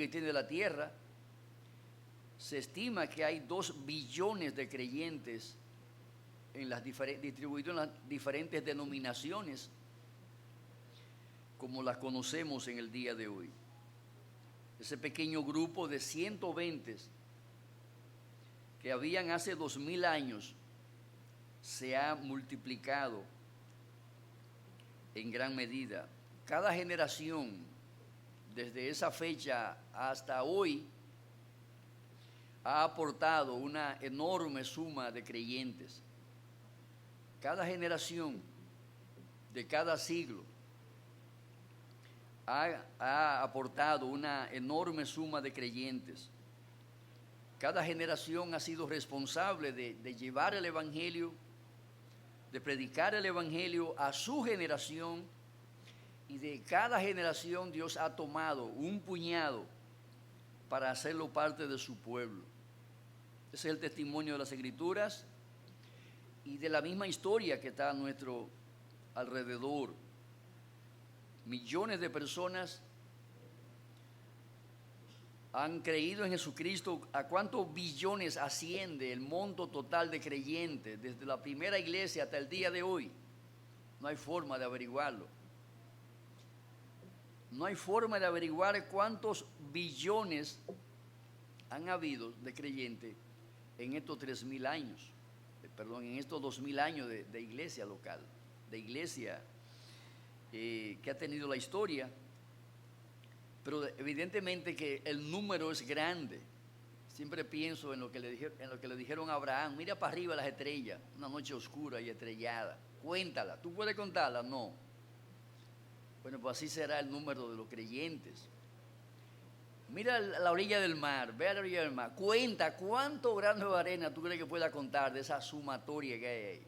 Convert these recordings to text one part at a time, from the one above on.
que tiene la tierra. Se estima que hay 2 billones de creyentes distribuidos en las diferentes denominaciones, como las conocemos en el día de hoy. Ese pequeño grupo de 120 que habían hace 2000 años se ha multiplicado en gran medida. Cada generación, desde esa fecha hasta hoy, ha aportado una enorme suma de creyentes. Cada generación de cada siglo ha aportado una enorme suma de creyentes. Cada generación ha sido responsable de llevar el Evangelio, de predicar el Evangelio a su generación, y de cada generación Dios ha tomado un puñado para hacerlo parte de su pueblo. Ese es el testimonio de las Escrituras y de la misma historia que está a nuestro alrededor. Millones de personas han creído en Jesucristo. ¿A cuántos billones asciende el monto total de creyentes desde la primera iglesia hasta el día de hoy? No hay forma de averiguarlo. No hay forma de averiguar cuántos billones han habido de creyentes en estos 3000 años, en estos 2000 años de iglesia local, de iglesia que ha tenido la historia. Pero evidentemente que el número es grande. Siempre pienso en lo que le dijeron a Abraham: mira para arriba las estrellas, una noche oscura y estrellada, cuéntala. ¿Tú puedes contarla? No. Bueno, pues así será el número de los creyentes. Mira la orilla del mar, ve a la orilla del mar, cuenta cuántos granos de arena tú crees que pueda contar de esa sumatoria que hay ahí.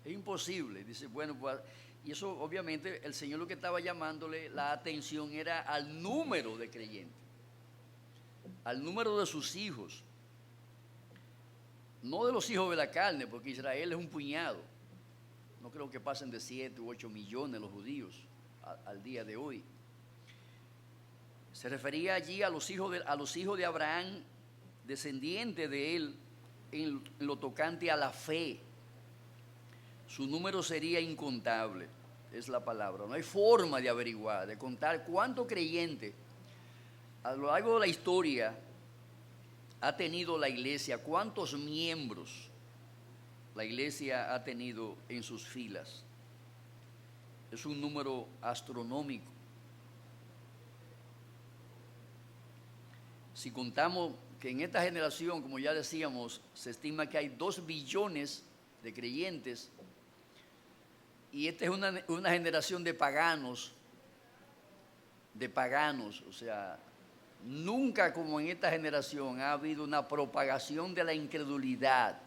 Es imposible. Dice, bueno, pues, y eso obviamente el Señor lo que estaba llamándole la atención era al número de creyentes, al número de sus hijos, no de los hijos de la carne, porque Israel es un puñado. No creo que pasen de 7 u 8 millones los judíos al día de hoy. Se refería allí a los hijos de Abraham, descendientes de él, en lo tocante a la fe. Su número sería incontable, es la palabra. No hay forma de averiguar, de contar cuántos creyentes a lo largo de la historia ha tenido la iglesia, cuántos miembros la iglesia ha tenido en sus filas. Es un número astronómico. Si contamos que en esta generación, como ya decíamos, se estima que hay 2 billones de creyentes, y esta es una generación de paganos, o sea, nunca como en esta generación ha habido una propagación de la incredulidad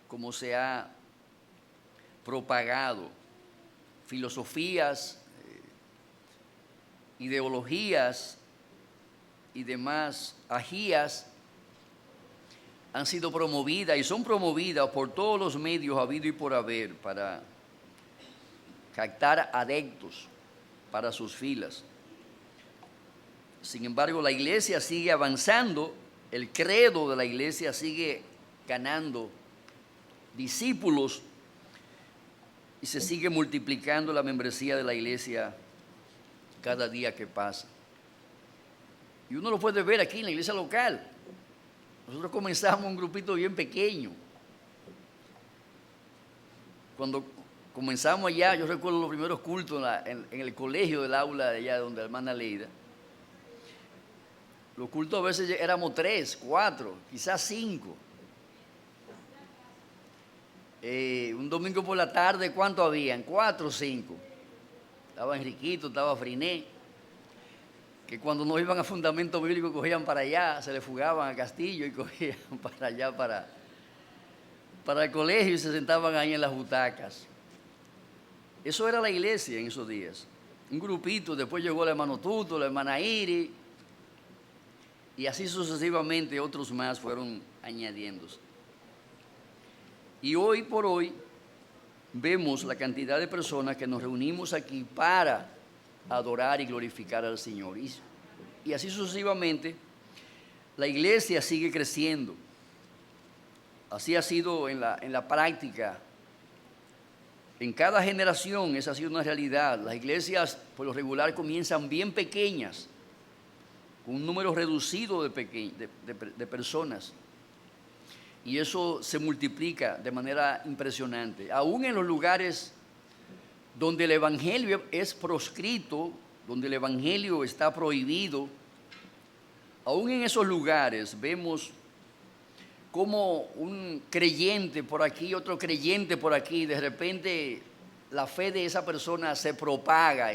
como se ha propagado. Filosofías, ideologías y demás ajías han sido promovidas y son promovidas por todos los medios habido y por haber para captar adeptos para sus filas. Sin embargo, la iglesia sigue avanzando, el credo de la iglesia sigue ganando discípulos y se sigue multiplicando la membresía de la iglesia cada día que pasa. Y uno lo puede ver aquí en la iglesia local. Nosotros comenzamos un grupito bien pequeño. Cuando comenzamos allá, yo recuerdo los primeros cultos en el colegio del aula de allá donde la hermana Leida. Los cultos a veces éramos 3, 4, quizás 5. Un domingo por la tarde, ¿cuántos habían? 4 o 5. Estaba Enriquito, estaba Friné, que cuando no iban a fundamento bíblico cogían para allá, se le fugaban a Castillo y cogían para allá, para el colegio, y se sentaban ahí en las butacas. Eso era la iglesia en esos días. Un grupito, después llegó el hermano Tuto, la hermana Iri, y así sucesivamente otros más fueron añadiéndose. Y hoy por hoy vemos la cantidad de personas que nos reunimos aquí para adorar y glorificar al Señor. y así sucesivamente, la iglesia sigue creciendo. Así ha sido en la práctica. En cada generación esa ha sido una realidad. Las iglesias por lo regular comienzan bien pequeñas, con un número reducido de personas. Y eso se multiplica de manera impresionante. Aún en los lugares donde el evangelio es proscrito, donde el evangelio está prohibido, aún en esos lugares vemos como un creyente por aquí, otro creyente por aquí, de repente la fe de esa persona se propaga,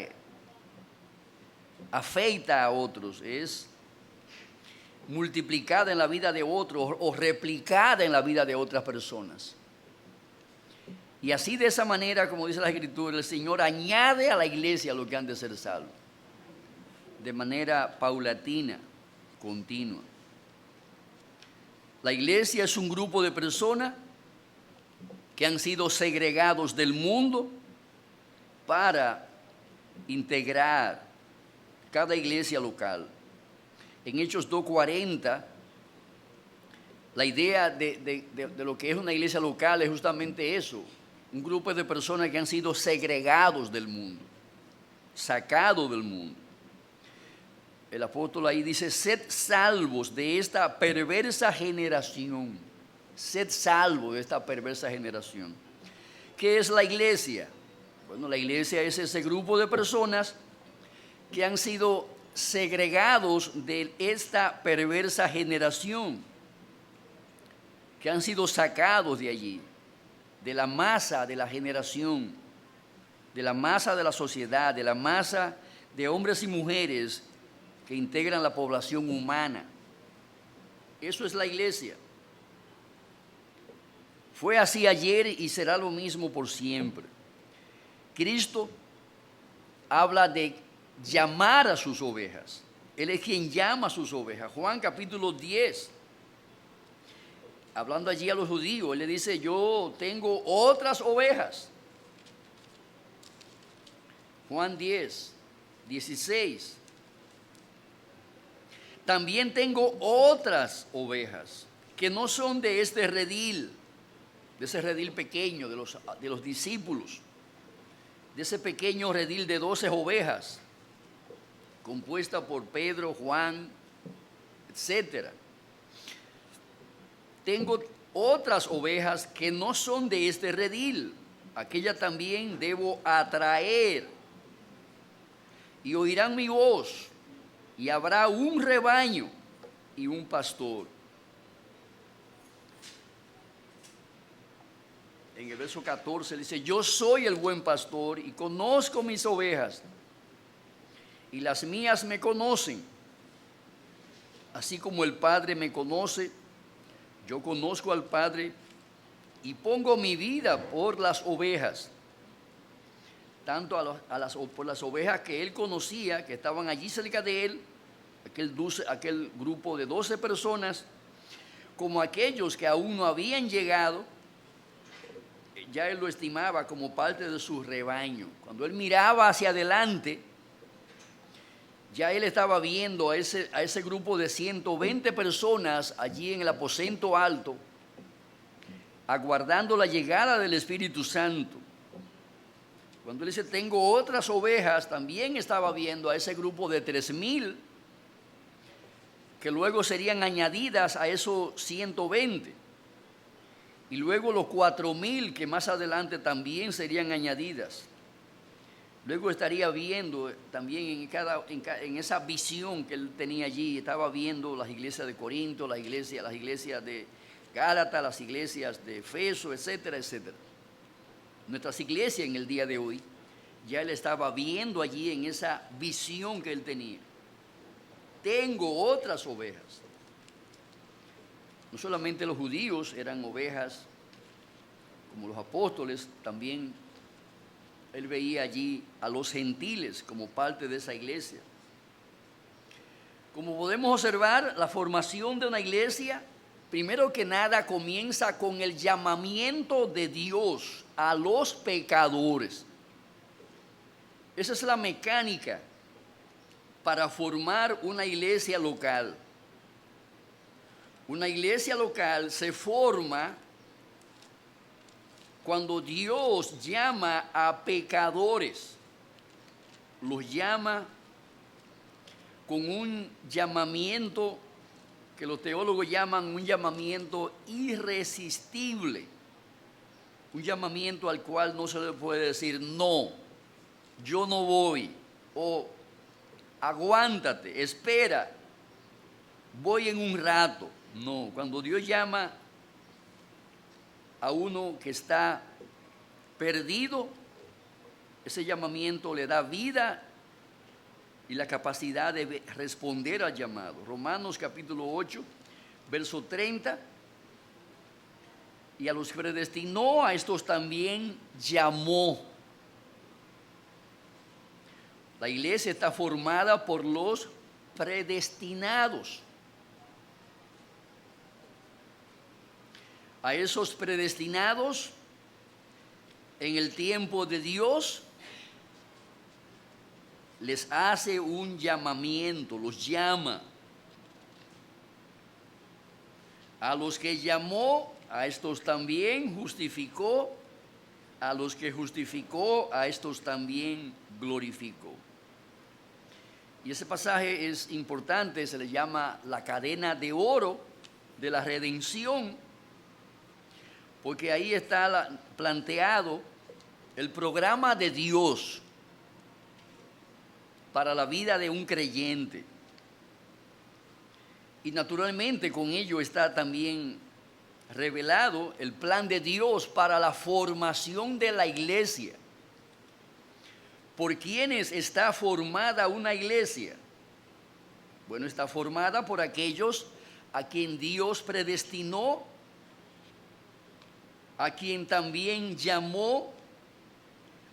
afecta a otros, es multiplicada en la vida de otros o replicada en la vida de otras personas. Y así de esa manera, como dice la Escritura, el Señor añade a la iglesia lo que han de ser salvos, de manera paulatina, continua. La iglesia es un grupo de personas que han sido segregados del mundo para integrar cada iglesia local. En Hechos 2:40, la idea de lo que es una iglesia local es justamente eso, un grupo de personas que han sido segregados del mundo, sacados del mundo. El apóstol ahí dice, sed salvos de esta perversa generación. Sed salvos de esta perversa generación. ¿Qué es la iglesia? Bueno, la iglesia es ese grupo de personas que han sido segregados de esta perversa generación, que han sido sacados de allí, de la masa de la generación, de la masa de la sociedad, de la masa de hombres y mujeres que integran la población humana. Eso es la iglesia. Fue así ayer y será lo mismo por siempre. Cristo habla de llamar a sus ovejas. Él es quien llama a sus ovejas. Juan capítulo 10, hablando allí a los judíos, él le dice, yo tengo otras ovejas. Juan 10, 16. También tengo otras ovejas que no son de este redil, de ese redil pequeño de los discípulos, de ese pequeño redil de 12 ovejas, compuesta por Pedro, Juan, etc. Tengo otras ovejas que no son de este redil, aquella también debo atraer, y oirán mi voz, y habrá un rebaño y un pastor. En el verso 14 dice, yo soy el buen pastor y conozco mis ovejas, y las mías me conocen, así como el Padre me conoce, yo conozco al Padre y pongo mi vida por las ovejas, tanto por las ovejas que él conocía, que estaban allí cerca de él, aquel grupo de 12 personas, como aquellos que aún no habían llegado, ya él lo estimaba como parte de su rebaño. Cuando él miraba hacia adelante, ya él estaba viendo a ese grupo de 120 personas allí en el aposento alto, aguardando la llegada del Espíritu Santo. Cuando él dice, tengo otras ovejas, también estaba viendo a ese grupo de 3,000 que luego serían añadidas a esos 120. Y luego los 4,000 que más adelante también serían añadidas. Luego estaría viendo también en esa visión que él tenía allí, estaba viendo las iglesias de Corinto, las iglesias de Gálatas, las iglesias de Efeso, etcétera, etcétera. Nuestras iglesias en el día de hoy, ya él estaba viendo allí en esa visión que él tenía. Tengo otras ovejas. No solamente los judíos eran ovejas, como los apóstoles, también él veía allí a los gentiles como parte de esa iglesia. Como podemos observar, la formación de una iglesia, primero que nada, comienza con el llamamiento de Dios a los pecadores. Esa es la mecánica para formar una iglesia local. Una iglesia local se forma cuando Dios llama a pecadores. Los llama con un llamamiento que los teólogos llaman un llamamiento irresistible. Un llamamiento al cual no se le puede decir no, yo no voy, o aguántate, espera, voy en un rato. No, cuando Dios llama a uno que está perdido, ese llamamiento le da vida y la capacidad de responder al llamado. Romanos capítulo 8, verso 30. Y a los que predestinó, a estos también llamó. La iglesia está formada por los predestinados. A esos predestinados, en el tiempo de Dios, les hace un llamamiento, los llama. A los que llamó, a estos también justificó. A los que justificó, a estos también glorificó. Y ese pasaje es importante, se le llama la cadena de oro de la redención, porque ahí está planteado el programa de Dios para la vida de un creyente. Y naturalmente con ello está también revelado el plan de Dios para la formación de la iglesia. ¿Por quiénes está formada una iglesia? Bueno, está formada por aquellos a quien Dios predestinó, a quien también llamó,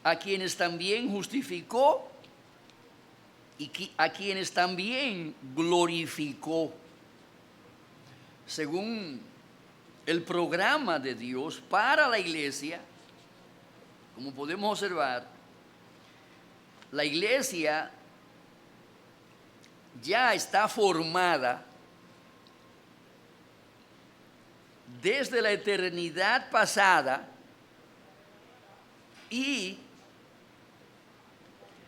a quienes también justificó y a quienes también glorificó. Según el programa de Dios para la iglesia, como podemos observar, la iglesia ya está formada desde la eternidad pasada y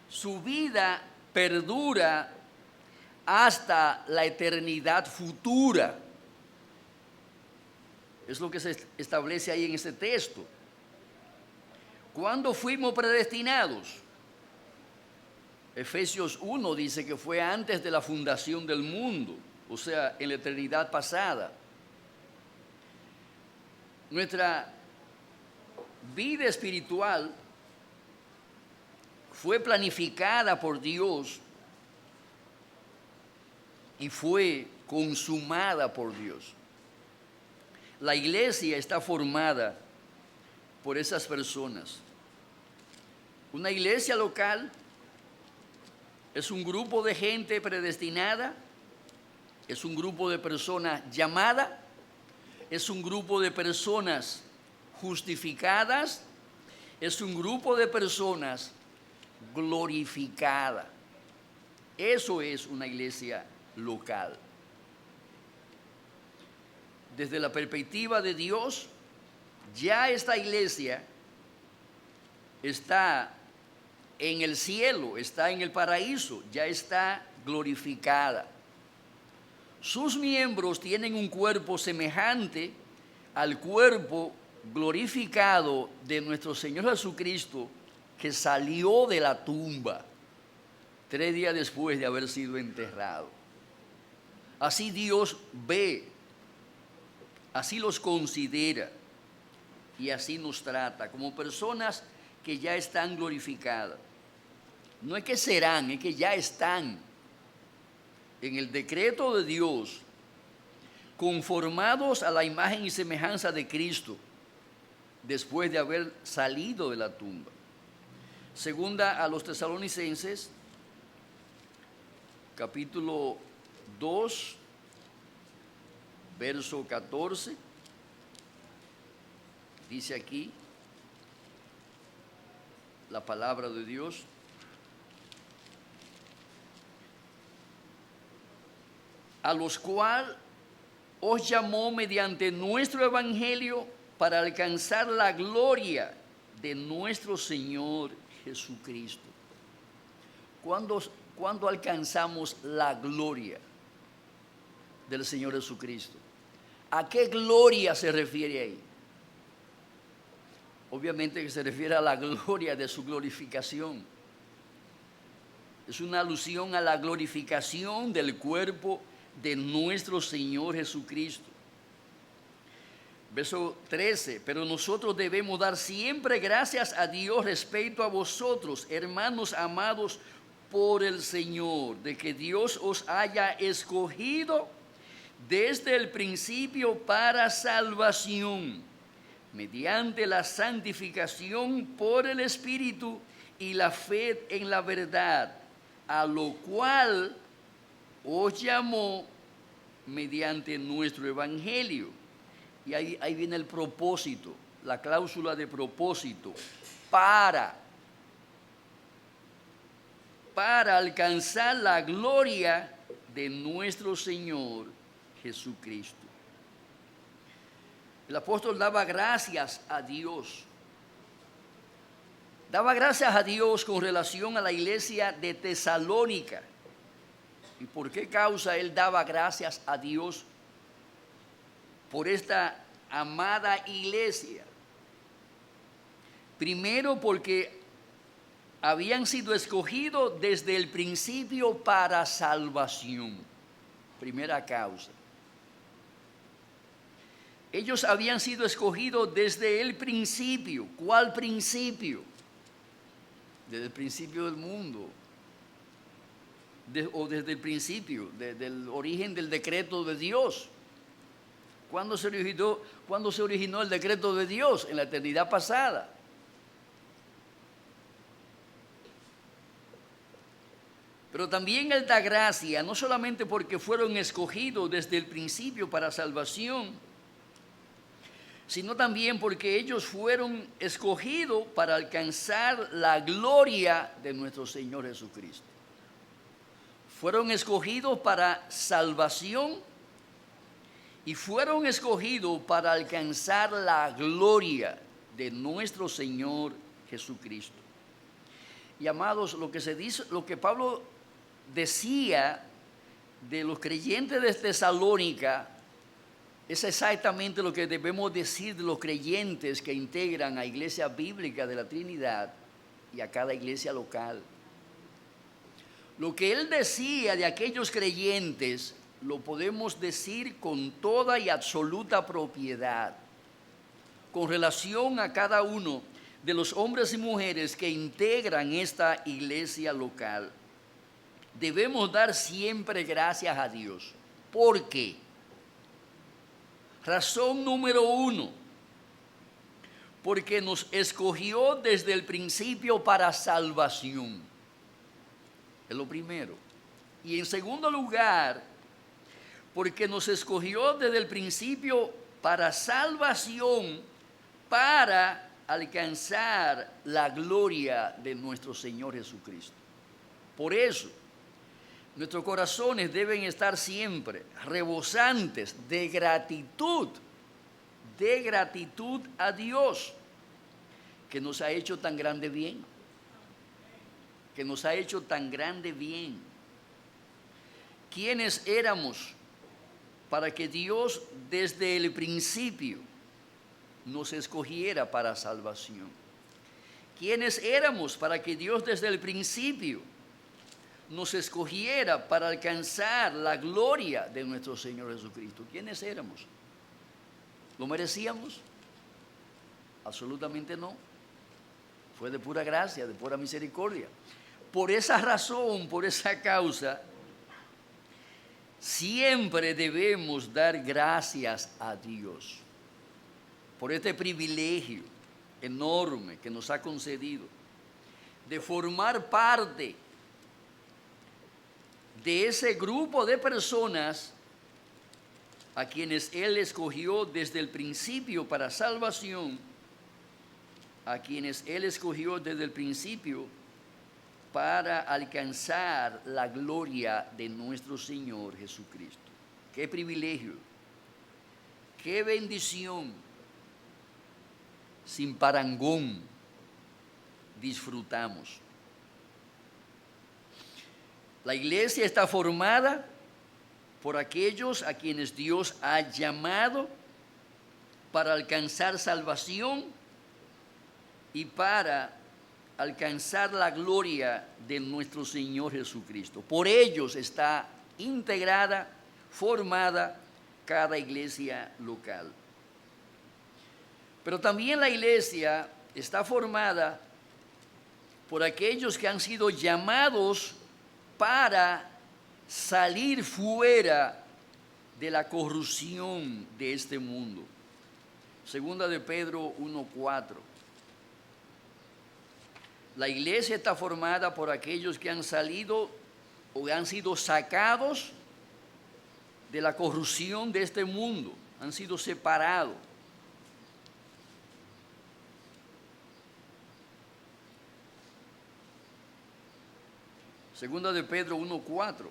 su vida perdura hasta la eternidad futura. Es lo que se establece ahí en este texto. ¿Cuándo fuimos predestinados? Efesios 1 dice que fue antes de la fundación del mundo, o sea, en la eternidad pasada. Nuestra vida espiritual fue planificada por Dios y fue consumada por Dios. La iglesia está formada por esas personas. Una iglesia local es un grupo de gente predestinada, es un grupo de personas llamadas, es un grupo de personas justificadas, es un grupo de personas glorificadas. Eso es una iglesia local. Desde la perspectiva de Dios, ya esta iglesia está en el cielo, está en el paraíso, ya está glorificada. Sus miembros tienen un cuerpo semejante al cuerpo glorificado de nuestro Señor Jesucristo, que salió de la tumba 3 días después de haber sido enterrado. Así Dios ve, así los considera y así nos trata como personas que ya están glorificadas. No es que serán, es que ya están en el decreto de Dios, conformados a la imagen y semejanza de Cristo, después de haber salido de la tumba. Segunda a los Tesalonicenses, capítulo 2, verso 14, dice aquí la palabra de Dios: a los cuales os llamó mediante nuestro evangelio para alcanzar la gloria de nuestro Señor Jesucristo. ¿Cuándo alcanzamos la gloria del Señor Jesucristo? ¿A qué gloria se refiere ahí? Obviamente que se refiere a la gloria de su glorificación. Es una alusión a la glorificación del cuerpo de nuestro Señor Jesucristo. Verso 13, pero nosotros debemos dar siempre gracias a Dios respecto a vosotros, hermanos amados por el Señor, de que Dios os haya escogido desde el principio para salvación, mediante la santificación por el Espíritu y la fe en la verdad, a lo cual os llamó mediante nuestro evangelio. Y ahí viene el propósito, la cláusula de propósito, para alcanzar la gloria de nuestro Señor Jesucristo. El apóstol daba gracias a Dios. Daba gracias a Dios con relación a la iglesia de Tesalónica. ¿Y por qué causa él daba gracias a Dios por esta amada iglesia? Primero, porque habían sido escogidos desde el principio para salvación. Primera causa. Ellos habían sido escogidos desde el principio. ¿Cuál principio? Desde el principio del mundo. O desde el principio, desde el origen del decreto de Dios. ¿Cuándo se originó el decreto de Dios? En la eternidad pasada. Pero también Él da gracia, no solamente porque fueron escogidos desde el principio para salvación, sino también porque ellos fueron escogidos para alcanzar la gloria de nuestro Señor Jesucristo. Fueron escogidos para salvación y fueron escogidos para alcanzar la gloria de nuestro Señor Jesucristo. Y amados, lo que Pablo decía de los creyentes de Tesalónica es exactamente lo que debemos decir de los creyentes que integran a Iglesia Bíblica de la Trinidad y a cada iglesia local. Lo que él decía de aquellos creyentes lo podemos decir con toda y absoluta propiedad con relación a cada uno de los hombres y mujeres que integran esta iglesia local. Debemos dar siempre gracias a Dios. ¿Por qué? Razón número 1, porque nos escogió desde el principio para salvación. Es lo primero. Y en segundo lugar, porque nos escogió desde el principio para salvación, para alcanzar la gloria de nuestro Señor Jesucristo. Por eso, nuestros corazones deben estar siempre rebosantes de gratitud a Dios, que nos ha hecho tan grande bien. Que nos ha hecho tan grande bien. ¿Quiénes éramos para que Dios desde el principio nos escogiera para salvación? ¿Quiénes éramos para que Dios desde el principio nos escogiera para alcanzar la gloria de nuestro Señor Jesucristo? ¿Quiénes éramos? ¿Lo merecíamos? Absolutamente no. Fue de pura gracia, de pura misericordia. Por esa razón, por esa causa, siempre debemos dar gracias a Dios por este privilegio enorme que nos ha concedido de formar parte de ese grupo de personas a quienes Él escogió desde el principio para salvación, a quienes Él escogió desde el principio para alcanzar la gloria de nuestro Señor Jesucristo. qué privilegio, qué bendición, sin parangón disfrutamos. La iglesia está formada por aquellos a quienes Dios ha llamado para alcanzar salvación y para alcanzar la gloria de nuestro Señor Jesucristo. Por ellos está integrada, formada cada iglesia local. Pero también la iglesia está formada por aquellos que han sido llamados para salir fuera de la corrupción de este mundo. Segunda de Pedro 1:4. La iglesia está formada por aquellos que han salido o han sido sacados de la corrupción de este mundo, han sido separados. Segunda de Pedro 1:4.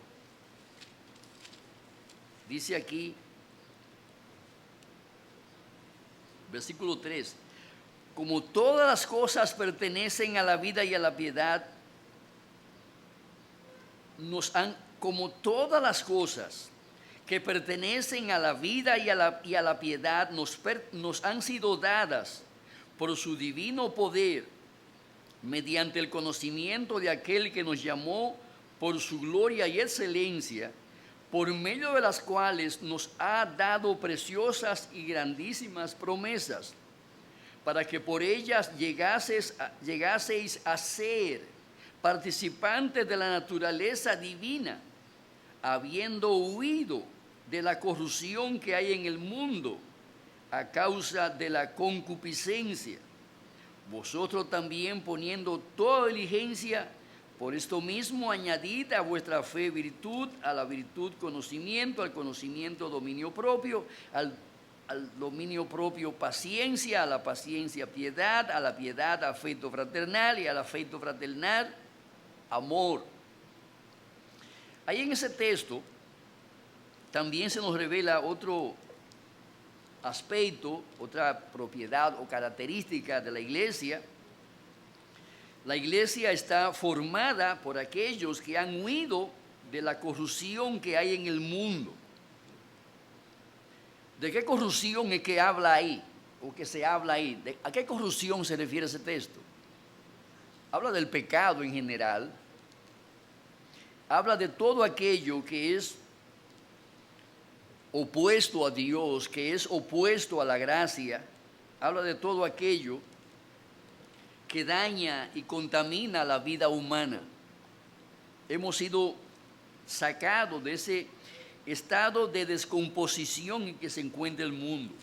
Dice aquí, versículo 3, como todas las cosas pertenecen a la vida y a la piedad, como todas las cosas que pertenecen a la vida y a la piedad nos han sido dadas por su divino poder, mediante el conocimiento de aquel que nos llamó por su gloria y excelencia, por medio de las cuales nos ha dado preciosas y grandísimas promesas, para que por ellas llegaseis a ser participantes de la naturaleza divina, habiendo huido de la corrupción que hay en el mundo a causa de la concupiscencia. Vosotros también, poniendo toda diligencia, por esto mismo añadid a vuestra fe virtud, a la virtud conocimiento, al conocimiento dominio propio, al dominio propio paciencia, a la paciencia piedad, a la piedad afecto fraternal y al afecto fraternal amor. Ahí en ese texto también se nos revela otro aspecto, otra propiedad o característica de la iglesia. La iglesia está formada por aquellos que han huido de la corrupción que hay en el mundo. ¿De qué corrupción es que habla ahí? O que se habla ahí. ¿A qué corrupción se refiere ese texto? Habla del pecado en general. Habla de todo aquello que es opuesto a Dios, que es opuesto a la gracia. Habla de todo aquello que daña y contamina la vida humana. Hemos sido sacados de ese estado de descomposición en que se encuentra el mundo.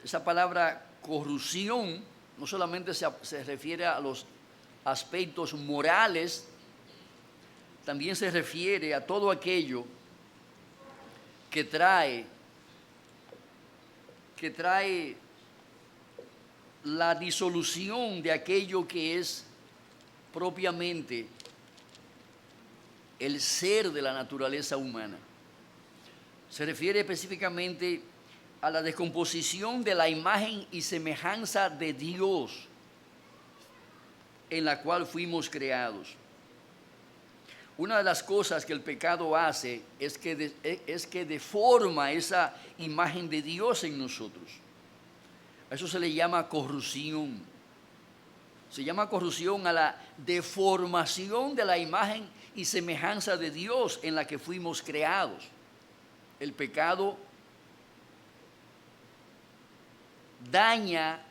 Esa palabra corrupción no solamente se refiere a los aspectos morales, también se refiere a todo aquello que trae la disolución de aquello que es propiamente el ser de la naturaleza humana. Se refiere específicamente a la descomposición de la imagen y semejanza de Dios en la cual fuimos creados. Una de las cosas que el pecado hace es que deforma esa imagen de Dios en nosotros. A eso se le llama corrupción. Se llama corrupción a la deformación de la imagen y semejanza de Dios en la que fuimos creados. El pecado daña,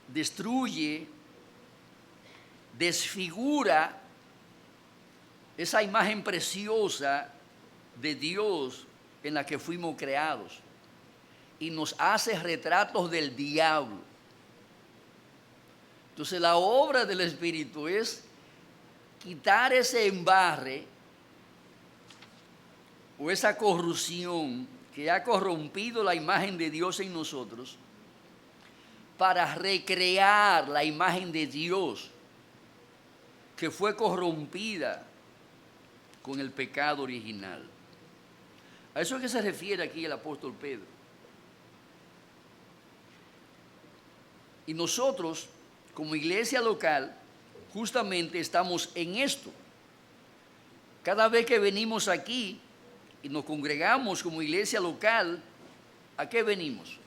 destruye, desfigura esa imagen preciosa de Dios en la que fuimos creados y nos hace retratos del diablo. Entonces la obra del Espíritu es quitar ese embarre o esa corrupción que ha corrompido la imagen de Dios en nosotros para recrear la imagen de Dios que fue corrompida con el pecado original. A eso es que se refiere aquí el apóstol Pedro. Y nosotros, como iglesia local, justamente estamos en esto. Cada vez que venimos aquí y nos congregamos como iglesia local, ¿a qué venimos?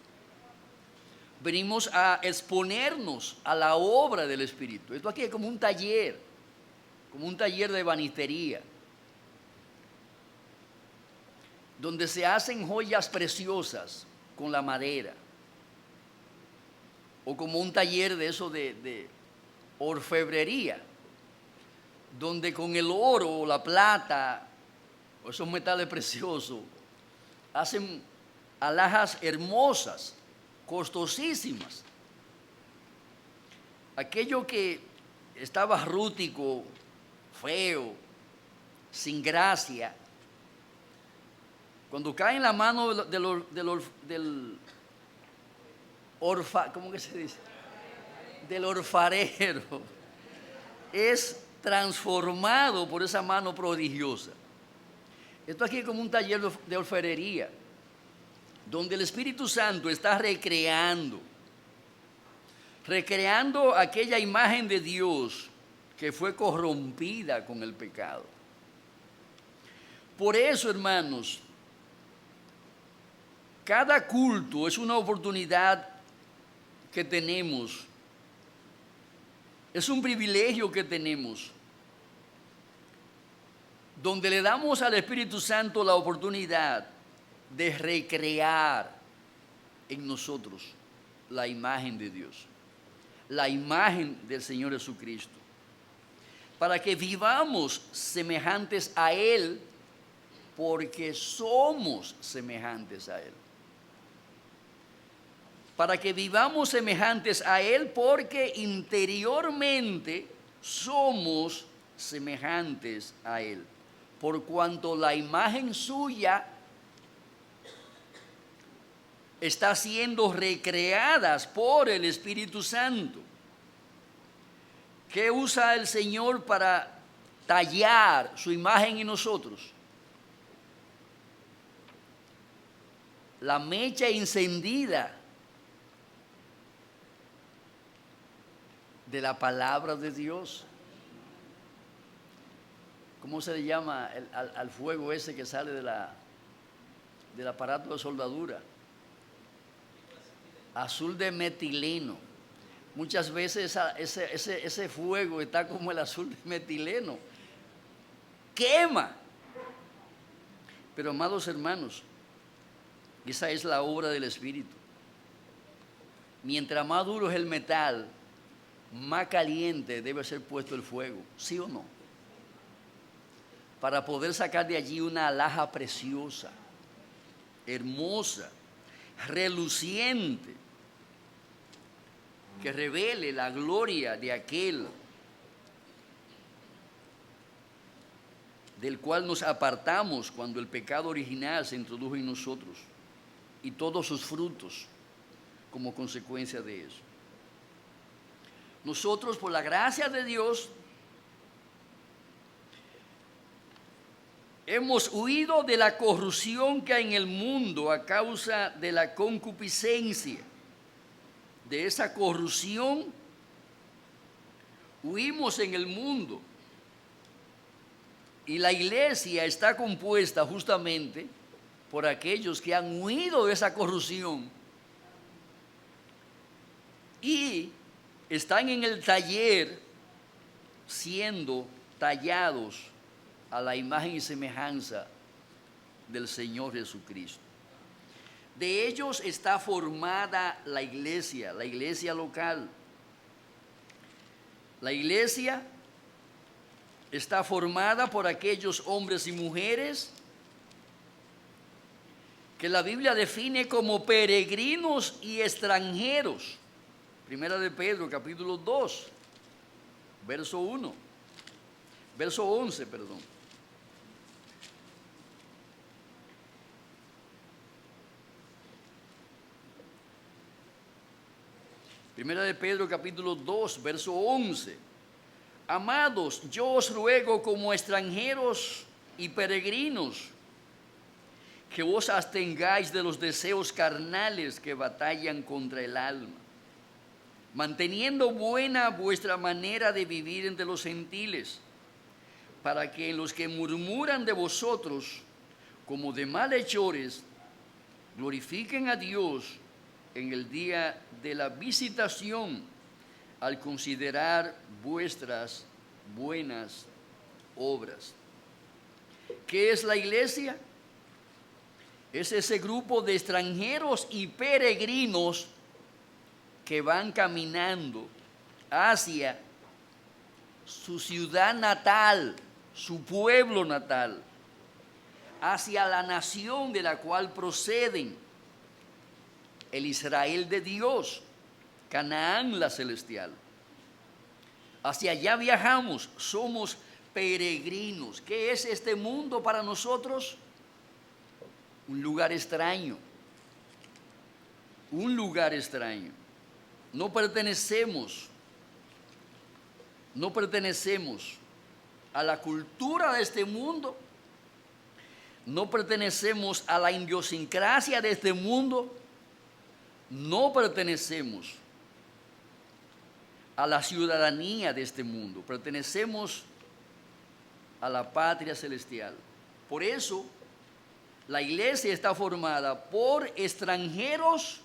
Venimos a exponernos a la obra del Espíritu. Esto aquí es como un taller de ebanistería, donde se hacen joyas preciosas con la madera, o como un taller de eso de orfebrería, donde con el oro, la plata, o esos metales preciosos, hacen alhajas hermosas, costosísimas. Aquello que estaba rústico, feo, sin gracia, cuando cae en la mano ¿cómo que se dice? Del orfarero, es transformado por esa mano prodigiosa. Esto aquí es como un taller de orfebrería, donde el Espíritu Santo está recreando aquella imagen de Dios que fue corrompida con el pecado. Por eso, hermanos, cada culto es una oportunidad que tenemos, es un privilegio que tenemos, donde le damos al Espíritu Santo la oportunidad de recrear en nosotros la imagen de Dios, la imagen del Señor Jesucristo, para que vivamos semejantes a Él, porque somos semejantes a Él. Para que vivamos semejantes a Él, porque interiormente somos semejantes a Él, por cuanto la imagen suya está siendo recreadas por el Espíritu Santo. ¿Qué usa el Señor para tallar su imagen en nosotros? La mecha encendida de la palabra de Dios. ¿Cómo se le llama al fuego ese que sale del aparato de soldadura? Azul de metileno. Muchas veces ese fuego está como el azul de metileno. Quema. Pero, amados hermanos, esa es la obra del Espíritu. Mientras más duro es el metal, más caliente debe ser puesto el fuego, ¿sí o no? Para poder sacar de allí una alhaja preciosa, hermosa, reluciente, que revele la gloria de aquel del cual nos apartamos cuando el pecado original se introdujo en nosotros, y todos sus frutos como consecuencia de eso. Nosotros, por la gracia de Dios, hemos huido de la corrupción que hay en el mundo a causa de la concupiscencia. De esa corrupción huimos en el mundo. Y la iglesia está compuesta justamente por aquellos que han huido de esa corrupción y están en el taller siendo tallados a la imagen y semejanza del Señor Jesucristo. De ellos está formada la iglesia local. La iglesia está formada por aquellos hombres y mujeres que la Biblia define como peregrinos y extranjeros. Primera de Pedro, capítulo 2, verso 11, perdón. Primera de Pedro, capítulo 2, verso 11. Amados, yo os ruego como extranjeros y peregrinos, que os abstengáis de los deseos carnales que batallan contra el alma, manteniendo buena vuestra manera de vivir entre los gentiles, para que los que murmuran de vosotros como de malhechores glorifiquen a Dios en el día de la visitación, al considerar vuestras buenas obras. ¿Qué es la iglesia? Es ese grupo de extranjeros y peregrinos que van caminando hacia su ciudad natal, su pueblo natal, hacia la nación de la cual proceden, el Israel de Dios, Canaán la celestial. Hacia allá viajamos, somos peregrinos. ¿Qué es este mundo para nosotros? Un lugar extraño, un lugar extraño. No pertenecemos a la cultura de este mundo, no pertenecemos a la idiosincrasia de este mundo, no pertenecemos a la ciudadanía de este mundo, pertenecemos a la patria celestial. Por eso, la iglesia está formada por extranjeros,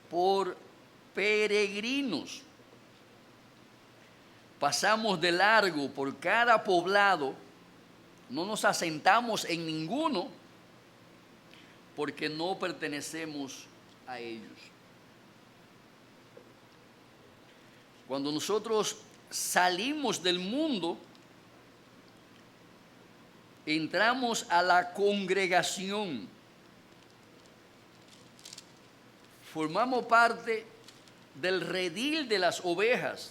por peregrinos. Pasamos de largo por cada poblado, no nos asentamos en ninguno, porque no pertenecemos a ellos. Cuando nosotros salimos del mundo, entramos a la congregación, formamos parte del redil de las ovejas.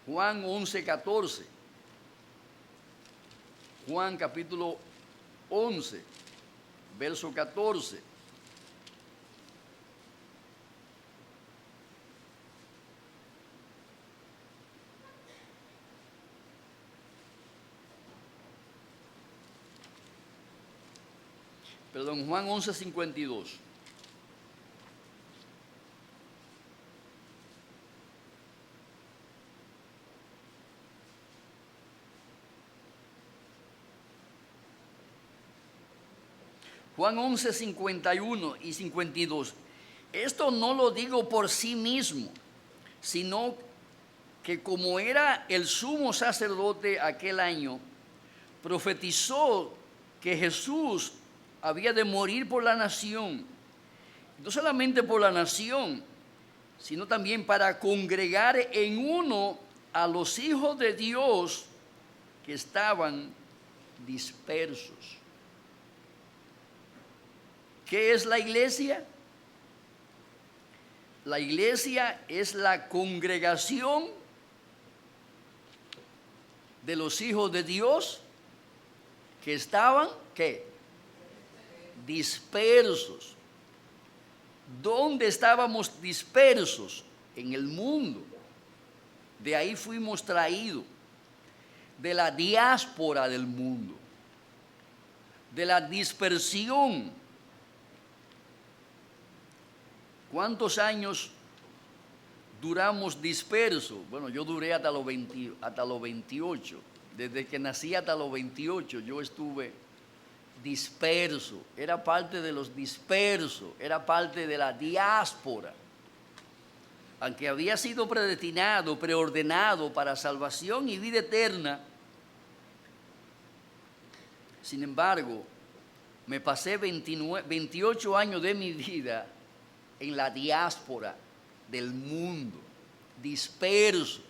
Juan 11:14. Juan capítulo 11, verso 14. Perdón, Juan 11:52. Juan 11:51 y 52. Esto no lo digo por sí mismo, sino que como era el sumo sacerdote aquel año, profetizó que Jesús había de morir por la nación, no solamente por la nación, sino también para congregar en uno a los hijos de Dios que estaban dispersos. ¿Qué es la iglesia? La iglesia es la congregación de los hijos de Dios que estaban, ¿qué? Dispersos. ¿Dónde estábamos dispersos? En el mundo. De ahí fuimos traídos, de la diáspora del mundo, de la dispersión. ¿Cuántos años duramos dispersos? Bueno, yo duré hasta los 28. Desde que nací hasta los 28 yo estuve disperso. Era parte de los dispersos, era parte de la diáspora. Aunque había sido predestinado, preordenado para salvación y vida eterna, sin embargo, me pasé 28 años de mi vida en la diáspora del mundo, disperso.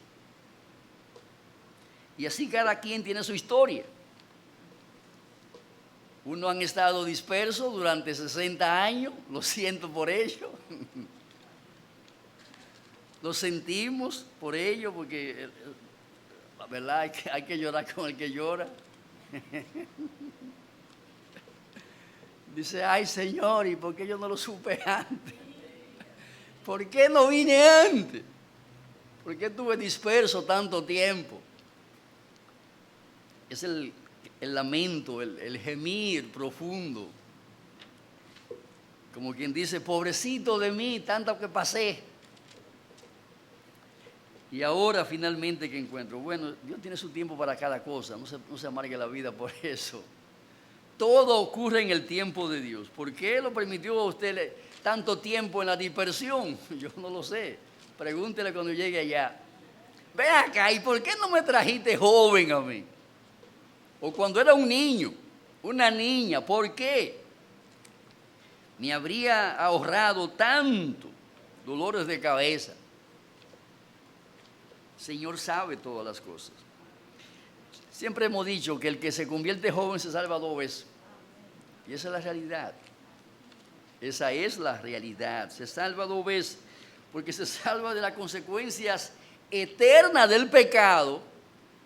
Y así cada quien tiene su historia. Unos han estado dispersos durante 60 años, lo siento por ello. Lo sentimos por ello, porque la verdad hay que llorar con el que llora. Dice, ay Señor, ¿y por qué yo no lo supe antes? ¿Por qué no vine antes? ¿Por qué estuve disperso tanto tiempo? Es el el lamento, el gemir profundo. Como quien dice, pobrecito de mí, tanto que pasé. Y ahora finalmente que encuentro, bueno, Dios tiene su tiempo para cada cosa, no se amargue la vida por eso. Todo ocurre en el tiempo de Dios. ¿Por qué lo permitió a usted tanto tiempo en la dispersión? Yo no lo sé. Pregúntele cuando llegue allá. Ve acá, ¿y por qué no me trajiste joven a mí? O cuando era un niño, una niña, ¿por qué? Me habría ahorrado tanto dolores de cabeza. El Señor sabe todas las cosas. Siempre hemos dicho que el que se convierte joven se salva 2 veces. Y esa es la realidad. Esa es la realidad. Se salva 2 veces porque se salva de las consecuencias eternas del pecado,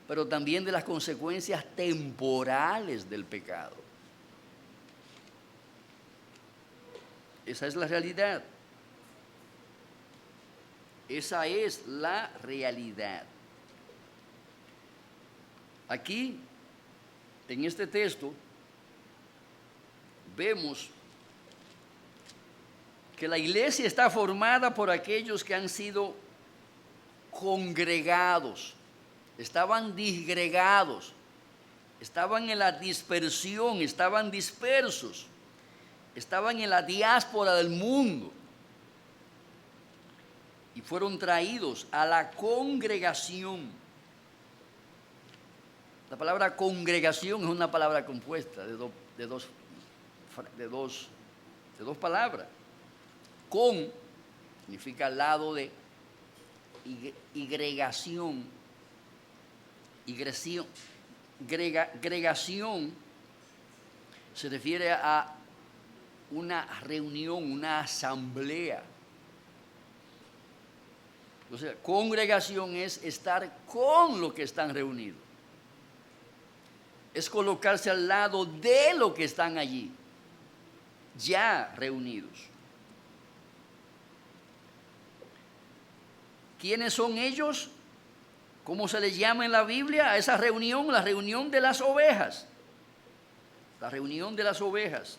pero también de las consecuencias temporales del pecado. Esa es la realidad. Esa es la realidad. Aquí, en este texto, vemos que la iglesia está formada por aquellos que han sido congregados, estaban disgregados, estaban en la dispersión, estaban dispersos, estaban en la diáspora del mundo y fueron traídos a la congregación. La palabra congregación es una palabra compuesta de dos palabras. Con significa al lado de gregación. Gregación se refiere a una reunión, una asamblea. O sea, congregación es estar con los que están reunidos. Es colocarse al lado de los que están allí, ya reunidos. ¿Quiénes son ellos? ¿Cómo se les llama en la Biblia a esa reunión? La reunión de las ovejas. La reunión de las ovejas.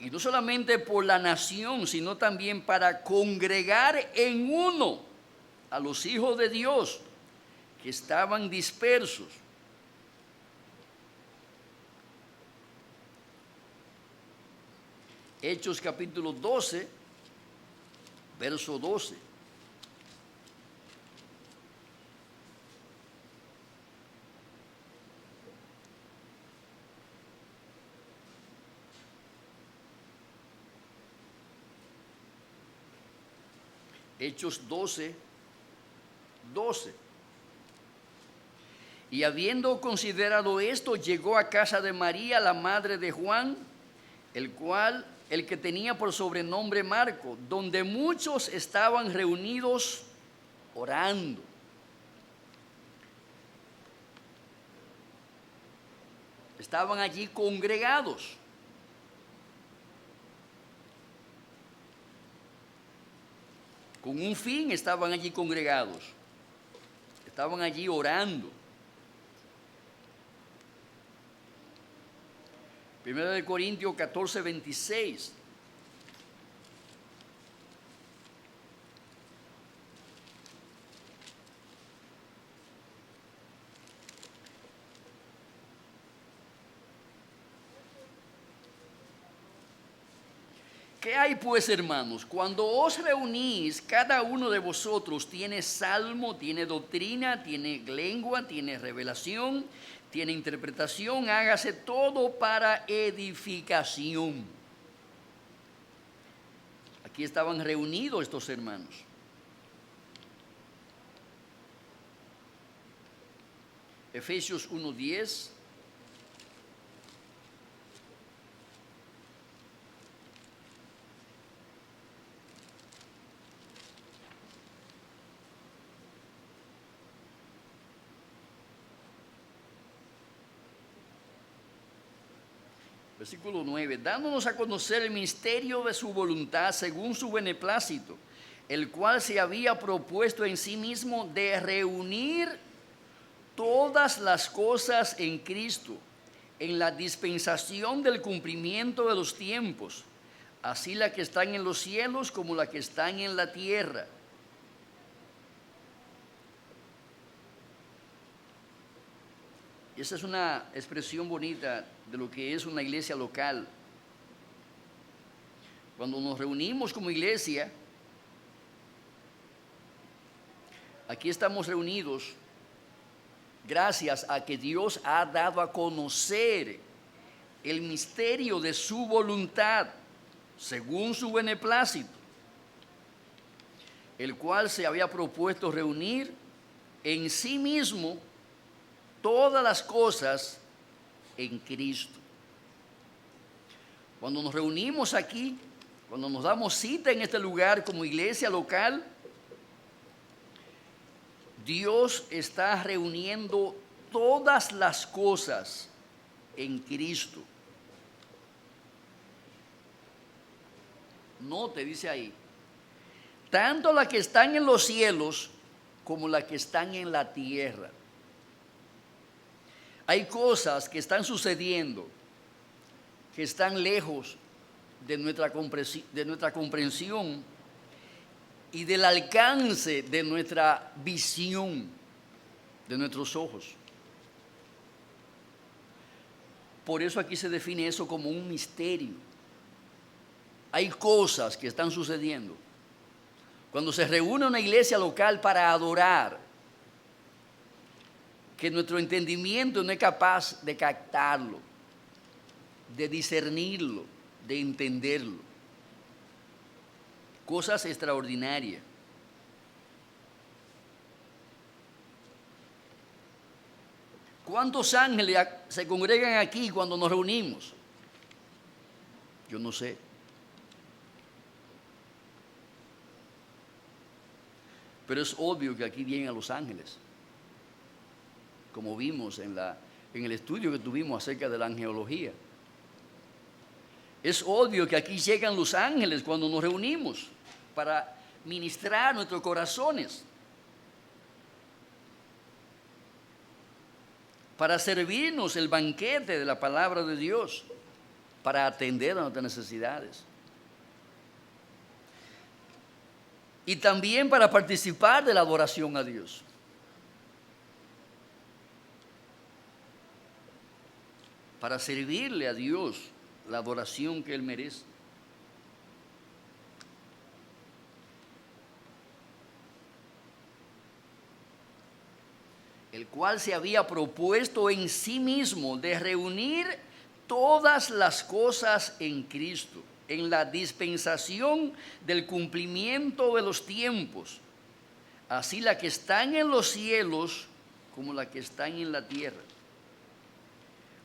Y no solamente por la nación, sino también para congregar en uno a los hijos de Dios que estaban dispersos. Hechos capítulo 12, verso 12. Hechos 12, 12. Y habiendo considerado esto, llegó a casa de María, la madre de Juan, el que tenía por sobrenombre Marco, donde muchos estaban reunidos orando. Estaban allí congregados. Con un fin estaban allí congregados. Estaban allí orando. 1 Corintios 14, 26. ¿Qué hay pues, hermanos? Cuando os reunís, cada uno de vosotros tiene salmo, tiene doctrina, tiene lengua, tiene revelación, tiene interpretación, hágase todo para edificación. Aquí estaban reunidos estos hermanos. Efesios 1:10. Versículo 9, dándonos a conocer el misterio de su voluntad según su beneplácito, el cual se había propuesto en sí mismo de reunir todas las cosas en Cristo, en la dispensación del cumplimiento de los tiempos, así las que están en los cielos como las que están en la tierra. Esa es una expresión bonita de lo que es una iglesia local. Cuando nos reunimos como iglesia, aquí estamos reunidos gracias a que Dios ha dado a conocer el misterio de su voluntad, según su beneplácito, el cual se había propuesto reunir en sí mismo todas las cosas en Cristo. Cuando nos reunimos aquí, cuando nos damos cita en este lugar como iglesia local, Dios está reuniendo todas las cosas en Cristo. No te dice ahí, tanto las que están en los cielos como las que están en la tierra. Hay cosas que están sucediendo que están lejos de nuestra comprensión y del alcance de nuestra visión, de nuestros ojos. Por eso aquí se define eso como un misterio. Hay cosas que están sucediendo. Cuando se reúne una iglesia local para adorar, que nuestro entendimiento no es capaz de captarlo, de discernirlo, de entenderlo. Cosas extraordinarias. ¿Cuántos ángeles se congregan aquí cuando nos reunimos? Yo no sé. Pero es obvio que aquí vienen los ángeles, como vimos en el estudio que tuvimos acerca de la angelología. Es obvio que aquí llegan los ángeles cuando nos reunimos para ministrar nuestros corazones, para servirnos el banquete de la palabra de Dios, para atender a nuestras necesidades. Y también para participar de la adoración a Dios. Para servirle a Dios la adoración que Él merece. El cual se había propuesto en sí mismo de reunir todas las cosas en Cristo, en la dispensación del cumplimiento de los tiempos, así las que están en los cielos como las que están en la tierra.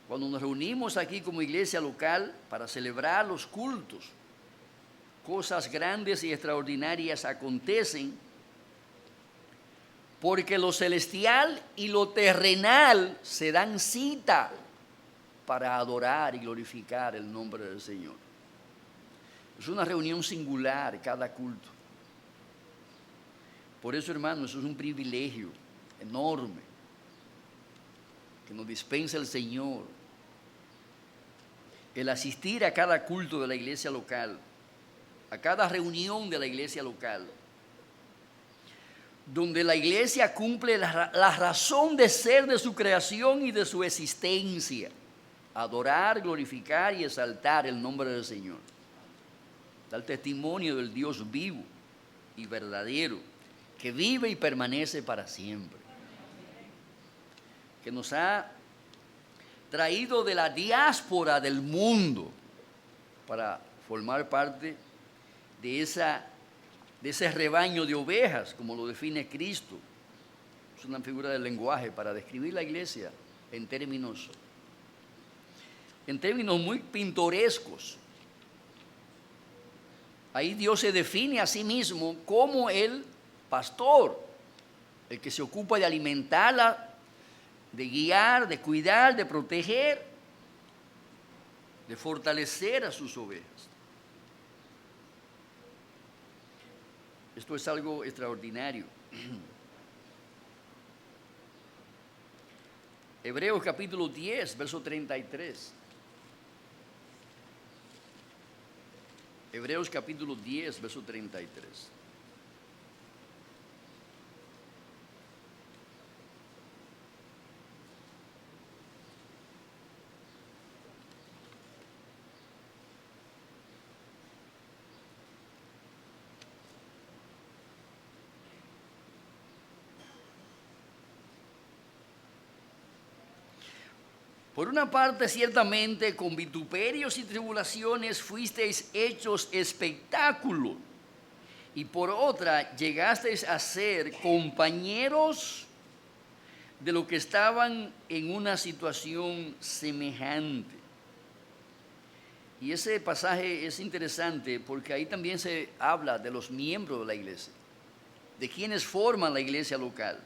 Cuando nos reunimos aquí como iglesia local para celebrar los cultos, cosas grandes y extraordinarias acontecen, porque lo celestial y lo terrenal se dan cita para adorar y glorificar el nombre del Señor. Es una reunión singular cada culto. Por eso, hermanos, eso es un privilegio enorme que nos dispensa el Señor. El asistir a cada culto de la iglesia local, a cada reunión de la iglesia local, donde la iglesia cumple la razón de ser de su creación y de su existencia: adorar, glorificar y exaltar el nombre del Señor. Dar testimonio del Dios vivo y verdadero, que vive y permanece para siempre, que nos ha traído de la diáspora del mundo para formar parte de ese rebaño de ovejas, como lo define Cristo. Es una figura del lenguaje para describir la iglesia en términos muy pintorescos. Ahí Dios se define a sí mismo como el pastor, el que se ocupa de alimentarla, de guiar, de cuidar, de proteger, de fortalecer a sus ovejas. Esto es algo extraordinario. Hebreos capítulo 10, verso 33. Hebreos capítulo 10, verso 33. Por una parte, ciertamente, con vituperios y tribulaciones fuisteis hechos espectáculo, y por otra, llegasteis a ser compañeros de los que estaban en una situación semejante. Y ese pasaje es interesante porque ahí también se habla de los miembros de la iglesia, de quienes forman la iglesia local.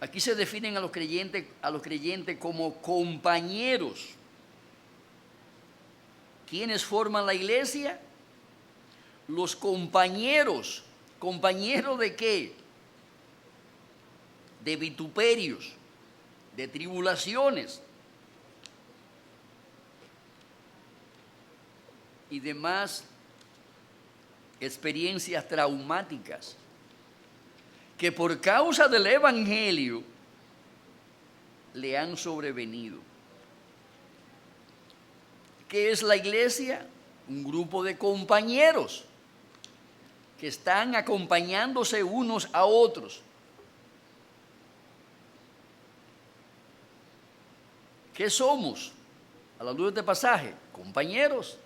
Aquí se definen a los creyentes como compañeros. ¿Quiénes forman la iglesia? Los compañeros. ¿Compañeros de qué? De vituperios, de tribulaciones y demás experiencias traumáticas que por causa del Evangelio le han sobrevenido. ¿Qué es la iglesia? Un grupo de compañeros que están acompañándose unos a otros. ¿Qué somos? A la luz de este pasaje, compañeros.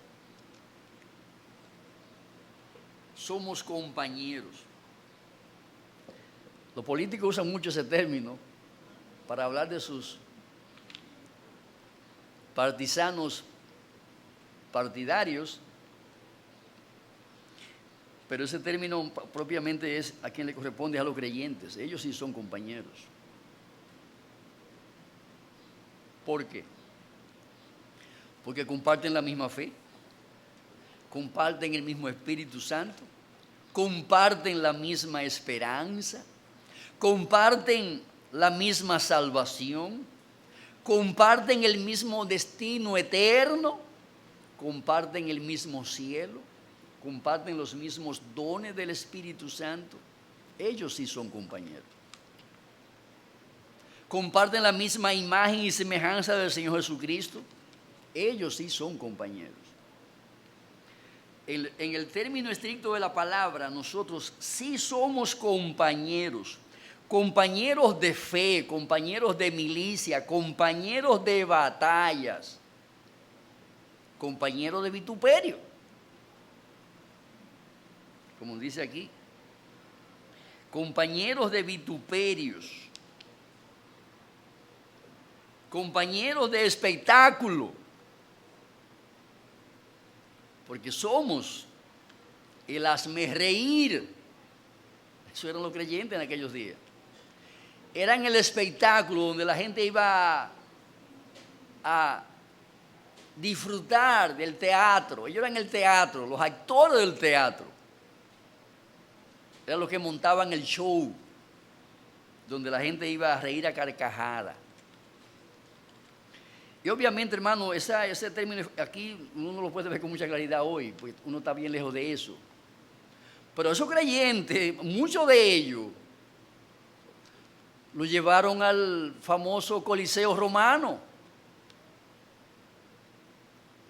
Somos compañeros. Los políticos usan mucho ese término para hablar de sus partisanos partidarios, pero ese término propiamente es a quien le corresponde a los creyentes. Ellos sí son compañeros. ¿Por qué? Porque comparten la misma fe, comparten el mismo Espíritu Santo, comparten la misma esperanza, comparten la misma salvación, comparten el mismo destino eterno, comparten el mismo cielo, comparten los mismos dones del Espíritu Santo. Ellos sí son compañeros. Comparten la misma imagen y semejanza del Señor Jesucristo. Ellos sí son compañeros. En el término estricto de la palabra, nosotros sí somos compañeros. Compañeros de fe, compañeros de milicia, compañeros de batallas, compañeros de vituperio, como dice aquí, compañeros de vituperios, compañeros de espectáculo, porque somos el hazmerreír. Eso eran los creyentes en aquellos días. Eran el espectáculo donde la gente iba a disfrutar del teatro. Ellos eran el teatro, los actores del teatro. Eran los que montaban el show, donde la gente iba a reír a carcajada. Y obviamente, hermano, ese término aquí uno no lo puede ver con mucha claridad hoy, porque uno está bien lejos de eso. Pero esos creyentes, muchos de ellos, lo llevaron al famoso Coliseo Romano,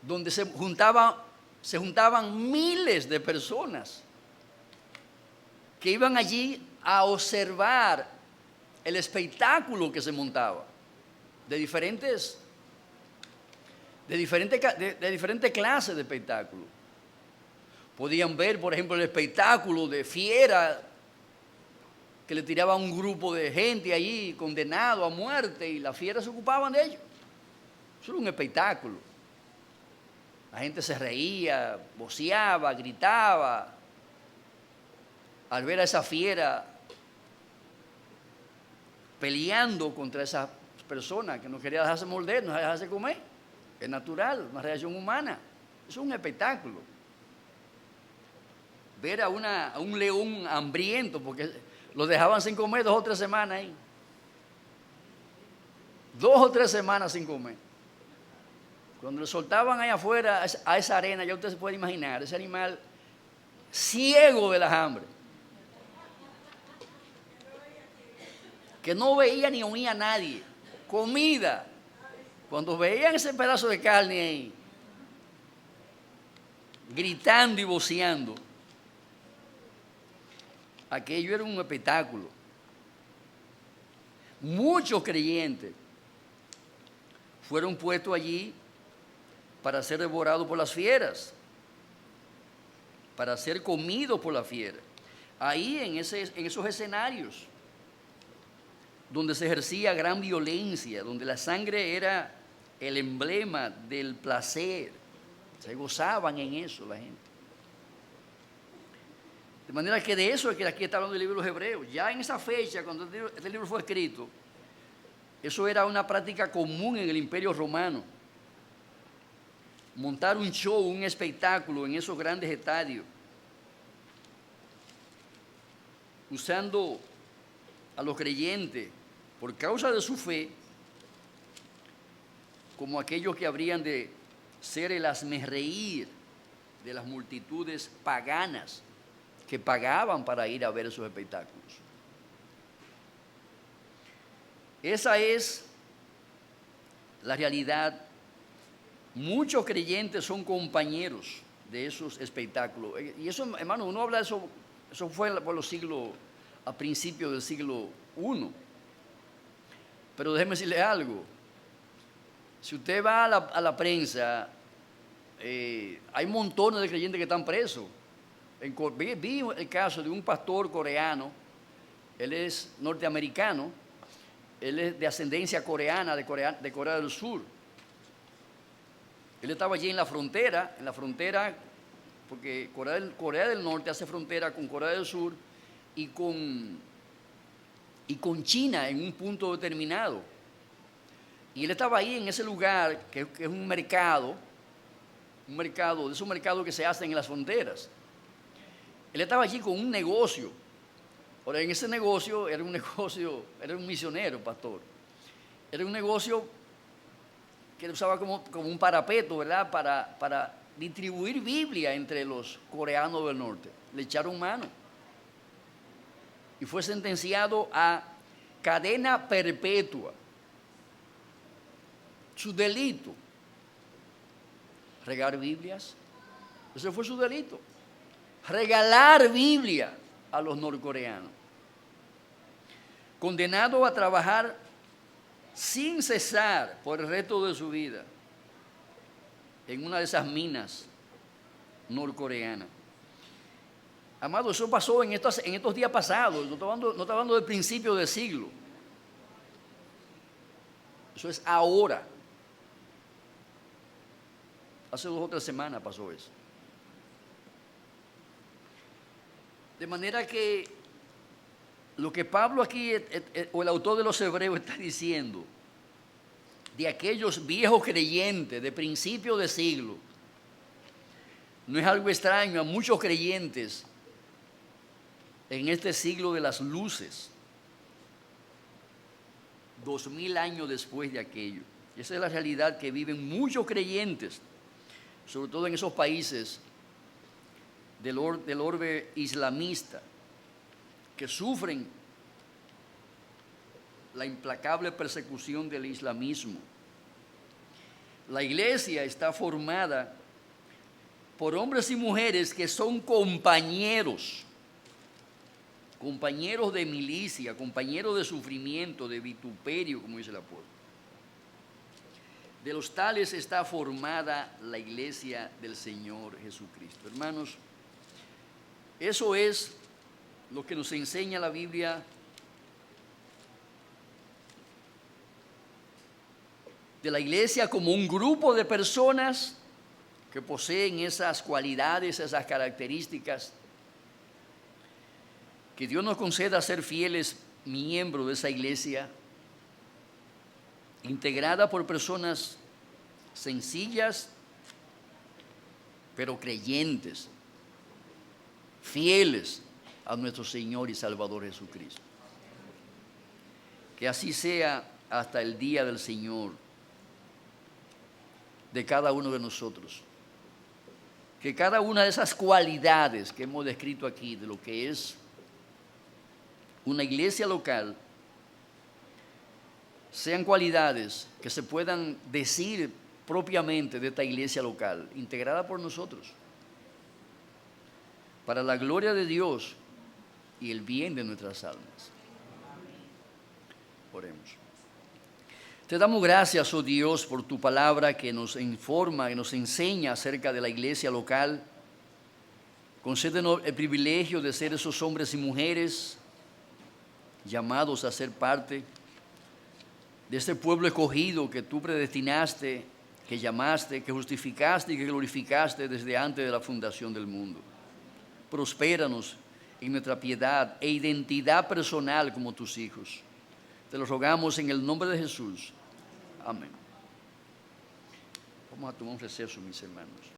donde se juntaban miles de personas que iban allí a observar el espectáculo que se montaba de diferentes clases de espectáculos. Podían ver, por ejemplo, el espectáculo de fiera que le tiraban un grupo de gente allí condenado a muerte y las fieras se ocupaban de ellos. Eso era un espectáculo. La gente se reía, voceaba, gritaba al ver a esa fiera peleando contra esas personas que no quería dejarse morder, no dejarse comer. Es natural, una reacción humana. Eso es un espectáculo. Ver a un león hambriento, porque Lo dejaban sin comer 2 o 3 semanas ahí. 2 o 3 semanas sin comer. Cuando lo soltaban ahí afuera a esa arena, ya usted se puede imaginar, ese animal ciego de la hambre, que no veía ni oía a nadie, comida. Cuando veían ese pedazo de carne ahí, gritando y voceando, aquello era un espectáculo. Muchos creyentes fueron puestos allí para ser devorados por las fieras, para ser comidos por las fieras. Ahí en esos escenarios donde se ejercía gran violencia, donde la sangre era el emblema del placer, se gozaban en eso la gente. De manera que de eso es que aquí está hablando el libro de los Hebreos. Ya en esa fecha, cuando este libro fue escrito, eso era una práctica común en el Imperio Romano. Montar un show, un espectáculo en esos grandes estadios, usando a los creyentes por causa de su fe como aquellos que habrían de ser el hazmerreír de las multitudes paganas que pagaban para ir a ver esos espectáculos. Esa es la realidad. Muchos creyentes son compañeros de esos espectáculos. Y eso, hermano, uno habla de eso fue por los siglos, a principios del siglo I. Pero déjeme decirle algo. Si usted va a la prensa, hay montones de creyentes que están presos. Vi el caso de un pastor coreano, él es norteamericano, él es de ascendencia coreana, de Corea del Sur. Él estaba allí en la frontera, porque Corea del Norte hace frontera con Corea del Sur y con China en un punto determinado. Y él estaba ahí en ese lugar, que es un mercado, de esos mercados que se hacen en las fronteras. Él estaba allí con un negocio. Ahora, en ese negocio, era un misionero, pastor. Era un negocio que él usaba como un parapeto, ¿verdad? Para distribuir Biblia entre los coreanos del norte. Le echaron mano. Y fue sentenciado a cadena perpetua. Su delito, regar Biblias. Ese fue su delito. Regalar Biblia a los norcoreanos. Condenado a trabajar sin cesar por el resto de su vida en una de esas minas norcoreanas. Amado, eso pasó en estos días pasados. No está hablando del principio del siglo. Eso es ahora. Hace 2 o 3 semanas pasó eso. De manera que lo que Pablo aquí, o el autor de los Hebreos, está diciendo, de aquellos viejos creyentes de principio de siglo, no es algo extraño a muchos creyentes en este siglo de las luces, 2000 años después de aquello. Esa es la realidad que viven muchos creyentes, sobre todo en esos países del orbe islamista, que sufren la implacable persecución del islamismo. La iglesia está formada por hombres y mujeres que son compañeros de milicia, compañeros de sufrimiento, de vituperio, como dice el apóstol. De los tales está formada la iglesia del Señor Jesucristo. Hermanos, eso es lo que nos enseña la Biblia de la iglesia como un grupo de personas que poseen esas cualidades, esas características. Que Dios nos conceda ser fieles miembros de esa iglesia, integrada por personas sencillas, pero creyentes, fieles, a nuestro Señor y Salvador Jesucristo. Que así sea hasta el día del Señor, de cada uno de nosotros. Que cada una de esas cualidades que hemos descrito aquí, de lo que es una iglesia local, sean cualidades que se puedan decir propiamente de esta iglesia local, integrada por nosotros, para la gloria de Dios y el bien de nuestras almas. Oremos. Te damos gracias, oh Dios, por tu palabra que nos informa, que nos enseña acerca de la iglesia local. Concédenos el privilegio de ser esos hombres y mujeres llamados a ser parte de este pueblo escogido que tú predestinaste, que llamaste, que justificaste y que glorificaste desde antes de la fundación del mundo. Prospéranos en nuestra piedad e identidad personal como tus hijos. Te lo rogamos en el nombre de Jesús. Amén. Vamos a tomar un receso, mis hermanos.